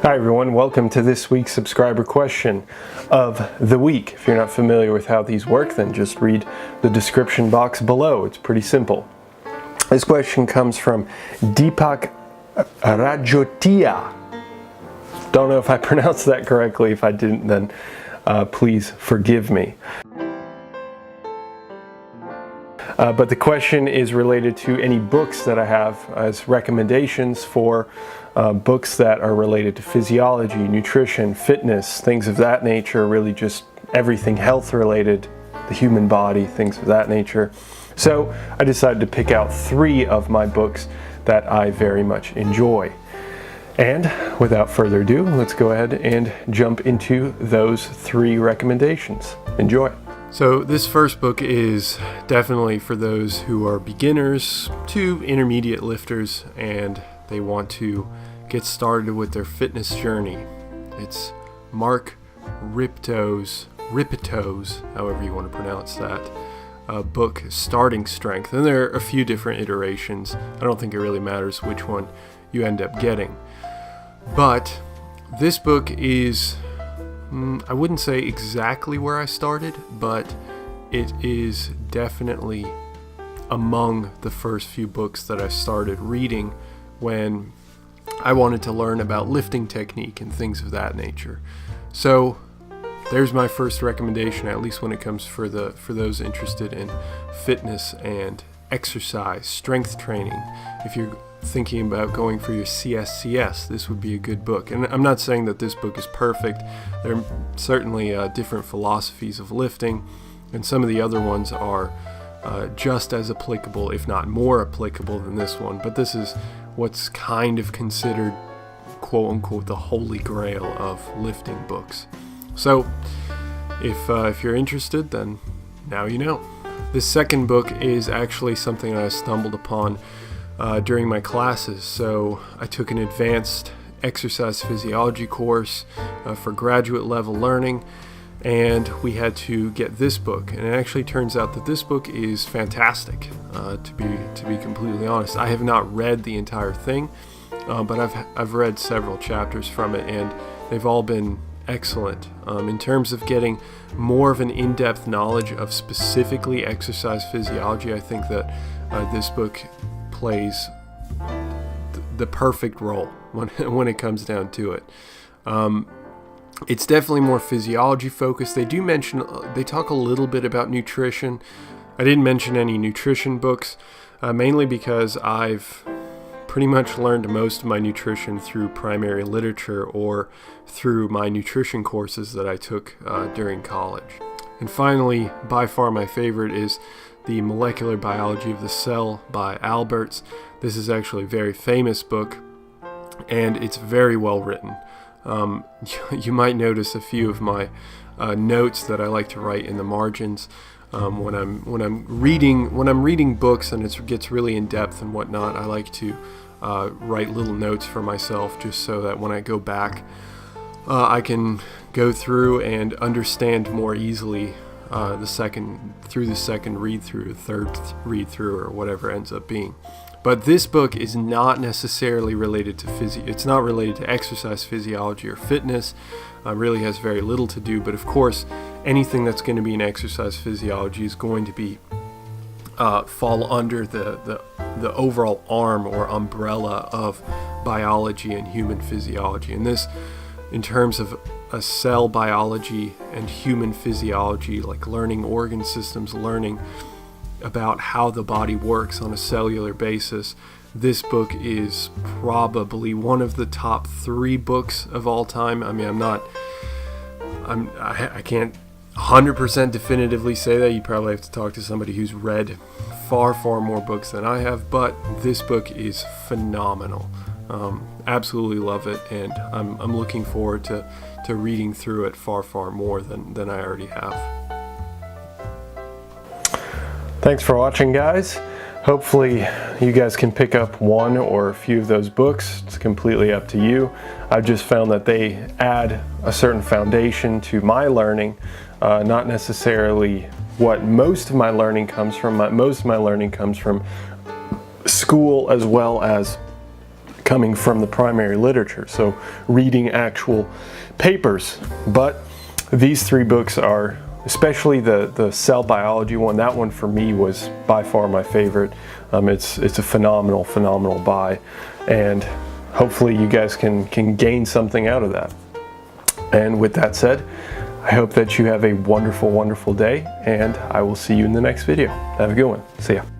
Hi everyone, welcome to this week's subscriber question of the week. If you're not familiar with how these work, then just read the description box below. It's pretty simple. This question comes from Deepak Rajotia. Don't know if I pronounced that correctly. If I didn't, then please forgive me. But the question is related to any books that I have as recommendations for books that are related to physiology, nutrition, fitness, things of that nature, really just everything health related, the human body, things of that nature. So I decided to pick out 3 of my books that I very much enjoy. And without further ado, let's go ahead and jump into those 3 recommendations. Enjoy. So this first book is definitely for those who are beginners to intermediate lifters and they want to get started with their fitness journey. It's Mark Ripto's, however you want to pronounce that, book, Starting Strength. And there are a few different iterations. I don't think it really matters which one you end up getting. But this book is, I wouldn't say exactly where I started, but it is definitely among the first few books that I started reading when I wanted to learn about lifting technique and things of that nature. So there's my first recommendation, at least when it comes for those interested in fitness and exercise, strength training. If you're thinking about going for your CSCS, this would be a good book. And I'm not saying that this book is perfect. There are certainly different philosophies of lifting, and some of the other ones are just as applicable, if not more applicable than this one. But this is what's kind of considered, quote unquote, the holy grail of lifting books. So if you're interested, then now you know. This second book is actually something I stumbled upon during my classes. So I took an advanced exercise physiology course for graduate level learning, and we had to get this book. And it actually turns out that this book is fantastic. To be completely honest, I have not read the entire thing, but I've read several chapters from it, and they've all been excellent. In terms of getting more of an in-depth knowledge of specifically exercise physiology, I think that this book plays the perfect role when it comes down to it. It's definitely more physiology focused. They talk a little bit about nutrition. I didn't mention any nutrition books, mainly because I've pretty much learned most of my nutrition through primary literature or through my nutrition courses that I took during college. And finally, by far my favorite is The Molecular Biology of the Cell by Alberts. This is actually a very famous book, and it's very well written. You might notice a few of my notes that I like to write in the margins when I'm reading books and it gets really in depth and whatnot. I like to write little notes for myself, just so that when I go back, I can go through and understand more easily the second read through, the third read through, or whatever it ends up being. But this book is not necessarily related to it's not related to exercise physiology or fitness. Really has very little to do. But of course, anything that's going to be in exercise physiology is going to be fall under the overall arm or umbrella of biology and human physiology. And this, in terms of a cell biology and human physiology, like learning organ systems, learning about how the body works on a cellular basis, this book is probably one of the top 3 books of all time. I mean, I can't 100% definitively say that. You probably have to talk to somebody who's read far more books than I have, but this book is phenomenal. Absolutely love it, and I'm looking forward to reading through it far more than I already have. Thanks for watching, guys. Hopefully you guys can pick up one or a few of those books. It's completely up to you. I've just found that they add a certain foundation to my learning, not necessarily what most of my learning comes from. Most of my learning comes from school, as well as coming from the primary literature, so reading actual papers. But these 3 books are, especially the cell biology one, that one for me was by far my favorite. It's a phenomenal buy, and hopefully you guys can gain something out of that. And with that said, I hope that you have a wonderful day, and I will see you in the next video. Have a good one. See ya.